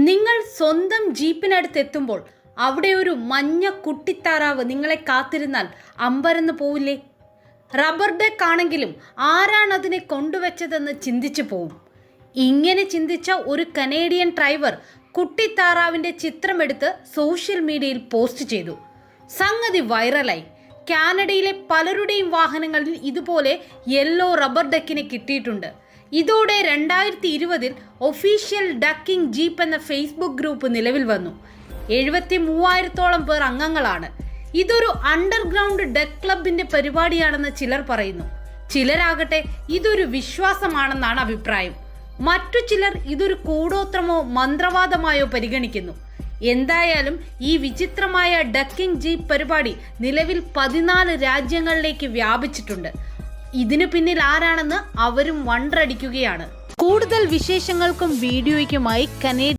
നിങ്ങൾ സ്വന്തം ജീപ്പിനടുത്തെത്തുമ്പോൾ അവിടെ ഒരു മഞ്ഞ കുട്ടിത്താറാവ് നിങ്ങളെ കാത്തിരുന്നാൽ അമ്പരന്ന് പോവില്ലേ? റബ്ബർ ഡെക്ക് ആണെങ്കിലും ആരാണ് അതിനെ കൊണ്ടുവച്ചതെന്ന് ചിന്തിച്ചു പോവും. ഇങ്ങനെ ചിന്തിച്ച ഒരു കനേഡിയൻ ഡ്രൈവർ കുട്ടിത്താറാവിൻ്റെ ചിത്രമെടുത്ത് സോഷ്യൽ മീഡിയയിൽ പോസ്റ്റ് ചെയ്തു. സംഗതി വൈറലായി. കാനഡയിലെ പലരുടെയും വാഹനങ്ങളിൽ ഇതുപോലെ യെല്ലോ റബ്ബർ ഡെക്കിനെ കിട്ടിയിട്ടുണ്ട്. ഇതോടെ 2020 ഒഫീഷ്യൽ ഡക്കിംഗ് ജീപ്പ് എന്ന ഫേസ്ബുക്ക് ഗ്രൂപ്പ് നിലവിൽ വന്നു. 73,000-ഓളം പേർ അംഗങ്ങളാണ്. ഇതൊരു അണ്ടർഗ്രൗണ്ട് ഡെക്ക് ക്ലബിന്റെ പരിപാടിയാണെന്ന് ചിലർ പറയുന്നു. ചിലരാകട്ടെ ഇതൊരു വിശ്വാസമാണെന്നാണ് അഭിപ്രായം. മറ്റു ചിലർ ഇതൊരു കൂടോത്രമോ മന്ത്രവാദമായോ പരിഗണിക്കുന്നു. എന്തായാലും ഈ വിചിത്രമായ ഡക്കിംഗ് ജീപ്പ് പരിപാടി നിലവിൽ 14 രാജ്യങ്ങളിലേക്ക് വ്യാപിച്ചിട്ടുണ്ട്. ഇതിനു പിന്നിൽ ആരാണെന്ന് അവരും വണ്ടടിക്കുകയാണ്. കൂടുതൽ വിശേഷങ്ങൾക്കും വീഡിയോയ്ക്കുമായി